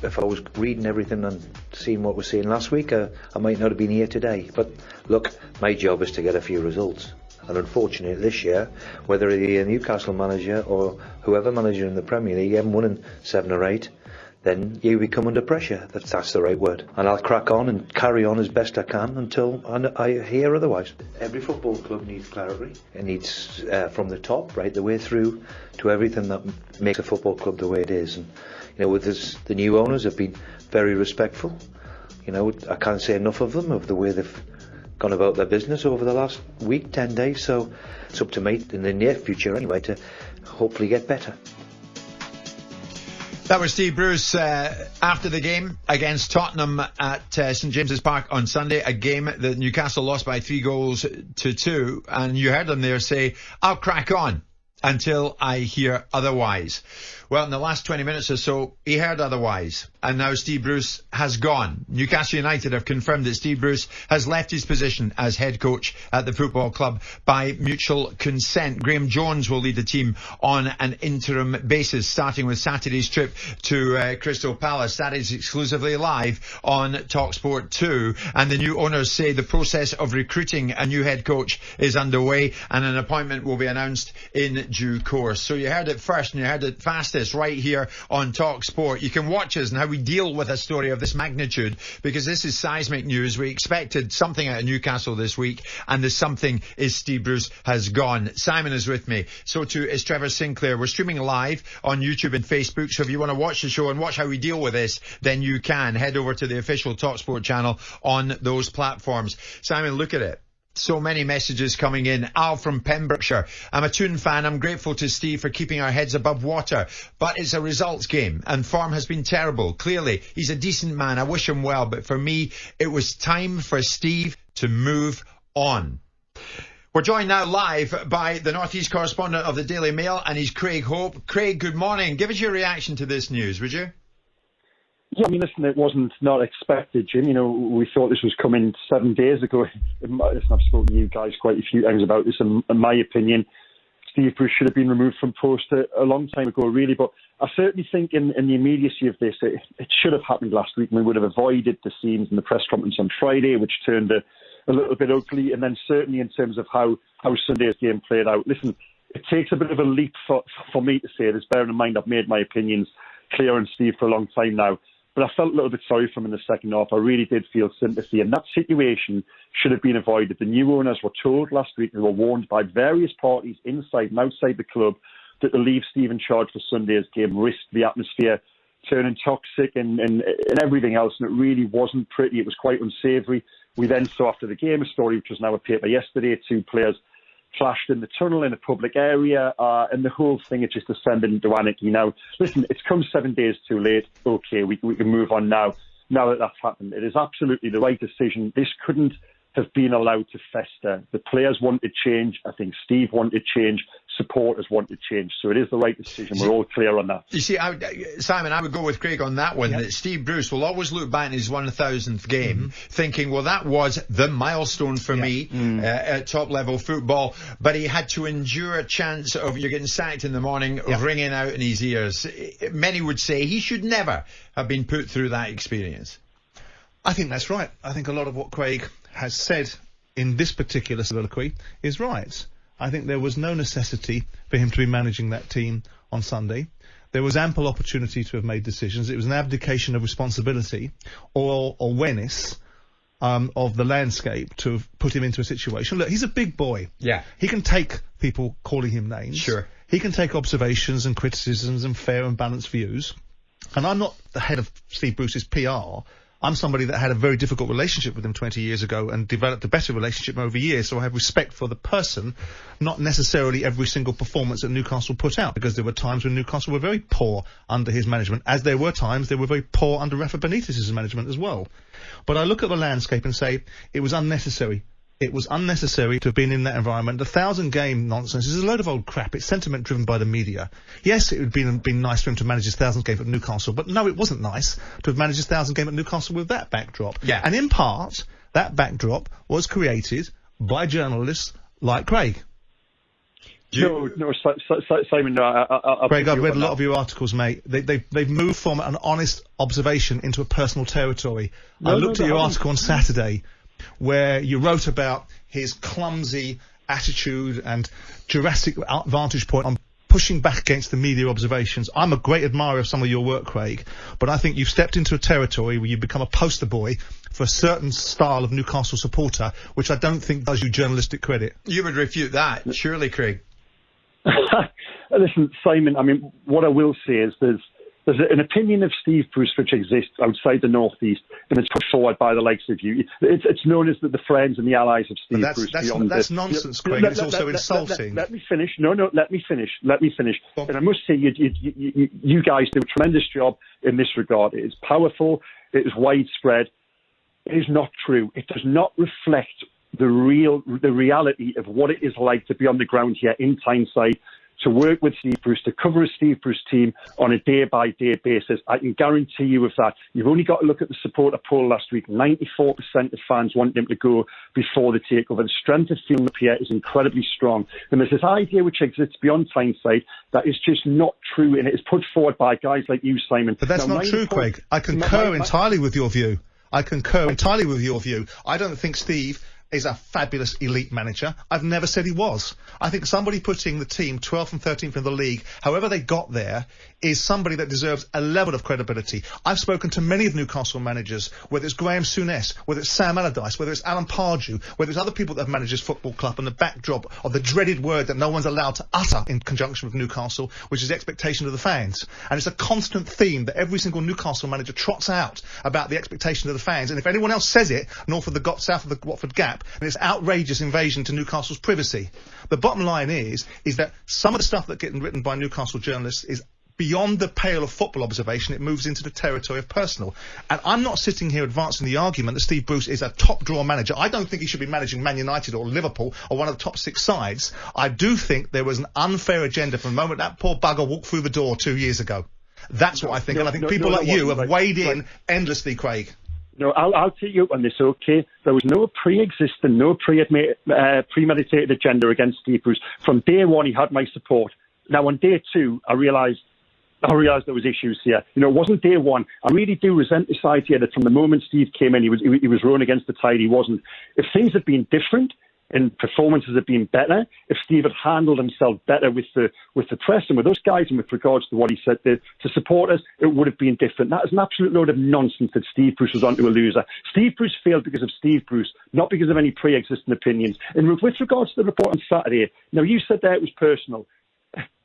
if I was reading everything and seeing what we're seeing last week, I might not have been here today. But look, my job is to get a few results. And unfortunately this year, whether you're a Newcastle manager or whoever manager in the Premier League, you haven't won in 7 or 8, then you become under pressure. That's the right word. And I'll crack on and carry on as best I can until I hear otherwise. Every football club needs clarity. It needs from the top right the way through to everything that makes a football club the way it is. And with this, the new owners have been very respectful. I can't say enough of them, of the way they've gone about their business over the last week, 10 days. So it's up to me in the near future anyway to hopefully get better. That was Steve Bruce after the game against Tottenham at St James's Park on Sunday, a game that Newcastle lost by 3-2. And you heard him there say, "I'll crack on until I hear otherwise." Well, in the last 20 minutes or so, he heard otherwise. And now Steve Bruce has gone. Newcastle United have confirmed that Steve Bruce has left his position as head coach at the football club by mutual consent. Graham Jones will lead the team on an interim basis, starting with Saturday's trip to Crystal Palace. That is exclusively live on talkSPORT 2. And the new owners say the process of recruiting a new head coach is underway and an appointment will be announced in due course. So you heard it first and you heard it fastest right here on talkSPORT. You can watch us and how we deal with a story of this magnitude, because this is seismic news. We expected something out of Newcastle this week, and the something is Steve Bruce has gone. Simon is with me. So too is Trevor Sinclair. We're streaming live on YouTube and Facebook, so if you want to watch the show and watch how we deal with this, then you can head over to the official talkSPORT channel on those platforms. Simon, look at it. So many messages coming in. Al from Pembrokeshire. "I'm a Toon fan. I'm grateful to Steve for keeping our heads above water. But it's a results game and form has been terrible. Clearly, he's a decent man. I wish him well. But for me, it was time for Steve to move on." We're joined now live by the North East correspondent of the Daily Mail, and he's Craig Hope. Craig, good morning. Give us your reaction to this news, would you? Yeah, listen, it wasn't not expected, Jim. We thought this was coming 7 days ago. I've spoken to you guys quite a few times about this. In my opinion, Steve Bruce should have been removed from post a long time ago, really. But I certainly think in the immediacy of this, it should have happened last week. We would have avoided the scenes in the press conference on Friday, which turned a little bit ugly. And then certainly in terms of how Sunday's game played out. Listen, it takes a bit of a leap for me to say this, bearing in mind I've made my opinions clear on Steve for a long time now. But I felt a little bit sorry for him in the second half. I really did feel sympathy. And that situation should have been avoided. The new owners were told last week, they were warned by various parties inside and outside the club that to leave Steve in charge for Sunday's game risked the atmosphere turning toxic and everything else. And it really wasn't pretty. It was quite unsavoury. We then saw after the game a story which was now a paper yesterday. 2 players clashed in the tunnel in a public area, and the whole thing is just descended into anarchy. Now, listen, it's come 7 days too late. Okay, we can move on now. Now that that's happened, it is absolutely the right decision. This couldn't have been allowed to fester. The players wanted change. I think Steve wanted change. Supporters wanted change. So it is the right decision. We're all clear on that. You see, Simon, I would go with Craig on that one. Yep. That Steve Bruce will always look back in his 1,000th game thinking, well, that was the milestone for me at top-level football. But he had to endure a chance of you're getting sacked in the morning, ringing out in his ears. Many would say he should never have been put through that experience. I think that's right. I think a lot of what Craig has said in this particular soliloquy is right. I think there was no necessity for him to be managing that team on Sunday. There was ample opportunity to have made decisions. It was an abdication of responsibility or awareness of the landscape to have put him into a situation. Look, he's a big boy. Yeah. He can take people calling him names. Sure. He can take observations and criticisms and fair and balanced views. And I'm not the head of Steve Bruce's PR. I'm somebody that had a very difficult relationship with him 20 years ago and developed a better relationship over years, so I have respect for the person, not necessarily every single performance that Newcastle put out, because there were times when Newcastle were very poor under his management, as there were times they were very poor under Rafa Benitez's management as well. But I look at the landscape and say it was unnecessary. It was unnecessary to have been in that environment. The 1,000-game nonsense is a load of old crap. It's sentiment driven by the media. Yes, it would have been nice for him to manage his 1,000th game at Newcastle, but no, it wasn't nice to have managed his 1,000th game at Newcastle with that backdrop. Yeah. And in part, that backdrop was created by journalists like Craig. Simon, no. I'll Craig, I've read a lot of your articles, mate. They've moved from an honest observation into a personal territory. I looked at your article on Saturday where you wrote about his clumsy attitude and Jurassic vantage point on pushing back against the media observations. I'm a great admirer of some of your work, Craig, but I think you've stepped into a territory where you've become a poster boy for a certain style of Newcastle supporter, which I don't think does you journalistic credit. You would refute that, surely, Craig. Listen, Simon, I mean, what I will say is there's an opinion of Steve Bruce which exists outside the North East, and it's put forward by the likes of you. It's known as the friends and the allies of Steve Bruce. That's nonsense, Craig. It's also insulting. Let me finish. No, let me finish. And I must say, you guys do a tremendous job in this regard. It is powerful. It is widespread. It is not true. It does not reflect the reality of what it is like to be on the ground here in Tyneside, to work with Steve Bruce, to cover a Steve Bruce team on a day-by-day basis. I can guarantee you of that. You've only got to look at the supporter poll last week. 94% of fans want him to go before the takeover. The strength of feeling up here is incredibly strong. And there's this idea which exists beyond Tyneside that is just not true, and it is put forward by guys like you, Simon. But that's not true, Craig. I concur entirely with your view. I don't think Steve is a fabulous elite manager. I've never said he was. I think somebody putting the team 12th and 13th in the league, however they got there, is somebody that deserves a level of credibility. I've spoken to many of Newcastle managers, whether it's Graham Souness, whether it's Sam Allardyce, whether it's Alan Pardew, whether it's other people that have managed this football club, and the backdrop of the dreaded word that no one's allowed to utter in conjunction with Newcastle, which is the expectation of the fans. And it's a constant theme that every single Newcastle manager trots out about the expectation of the fans. And if anyone else says it, north of the south of the Watford Gap, and it's outrageous invasion to Newcastle's privacy. The bottom line is that some of the stuff that getting written by Newcastle journalists is beyond the pale of football observation. It moves into the territory of personal. And I'm not sitting here advancing the argument that Steve Bruce is a top-draw manager. I don't think he should be managing Man United or Liverpool or one of the top 6 sides. I do think there was an unfair agenda from the moment that poor bugger walked through the door 2 years ago. That's what I think. And I think people like you have weighed in endlessly, Craig. No, I'll take you up on this, okay? There was no pre-existing, no premeditated agenda against Steve Bruce. From day one, he had my support. Now, on day 2, I realised there was issues here. You know, it wasn't day 1. I really do resent this idea that from the moment Steve came in, he was rowing against the tide. He wasn't. If things had been different, and performances had been better, if Steve had handled himself better with the press and with us guys and with regards to what he said to supporters, it would have been different. That is an absolute load of nonsense that Steve Bruce was onto a loser. Steve Bruce failed because of Steve Bruce, not because of any pre-existing opinions. And with regards to the report on Saturday, now you said that it was personal.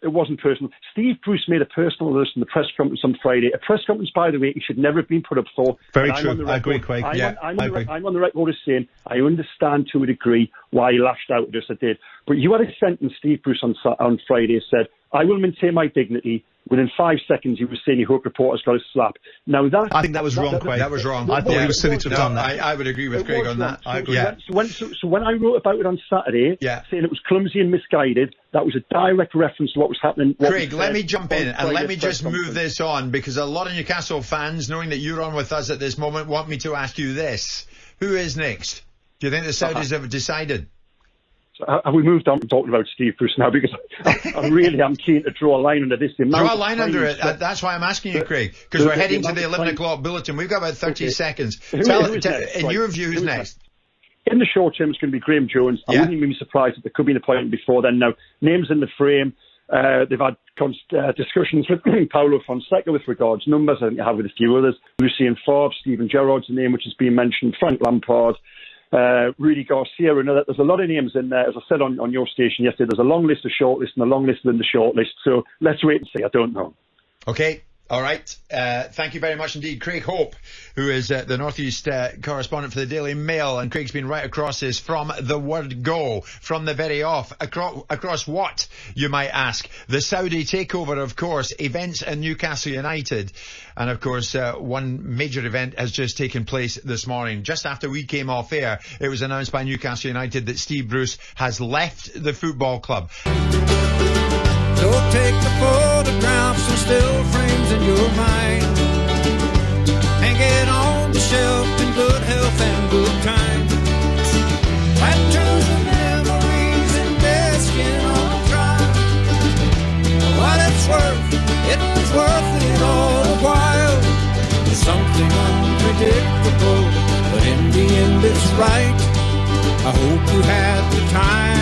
It wasn't personal. Steve Bruce made a personal list in the press conference on Friday. A press conference, by the way, he should never have been put up for. Very true. I agree, Craig. I'm on the record as saying I understand to a degree why he lashed out at us. I did. But you had a sentence, Steve Bruce, on Friday said, "I will maintain my dignity." Within 5 seconds, he was saying he hoped reporters got a slap. Now that I think that was wrong, Craig. That was wrong. I thought he was silly to have done that. I would agree with Craig on that. I agree. So when I wrote about it on Saturday, saying it was clumsy and misguided, that was a direct reference to what was happening. Craig, let me jump in and let me just move this on, because a lot of Newcastle fans, knowing that you're on with us at this moment, want me to ask you this: who is next? Do you think the Saudis have decided? Have we moved on to talking about Steve Bruce now? Because I'm keen to draw a line under this. Draw a line under it. That's why I'm asking you, Craig, because we're heading to the 11 o'clock bulletin. We've got about 30 seconds. In your view, who's next? In the short term, it's going to be Graham Jones. I wouldn't even be surprised if there could be an appointment before then. Now, names in the frame. They've had discussions with Paulo Fonseca with regards numbers. I think they have with a few others. Lucien Favre, Stephen Gerrard's a name which has been mentioned. Frank Lampard. Rudy Garcia, another. There's a lot of names in there. As I said on your station yesterday, there's a long list of shortlist and a long list within the shortlist. So let's wait and see. I don't know. Okay. All right. Thank you very much indeed. Craig Hope, who is the North East correspondent for the Daily Mail. And Craig's been right across this from the word go, from the very off. Across what, you might ask? The Saudi takeover, of course, events at Newcastle United. And, of course, one major event has just taken place this morning. Just after we came off air, it was announced by Newcastle United that Steve Bruce has left the football club. So take the photographs and still frames in your mind, hang it on the shelf in good health and good time. Captures the memories and best can all try. is worth it all the while. There's something unpredictable, but in the end it's right. I hope you had the time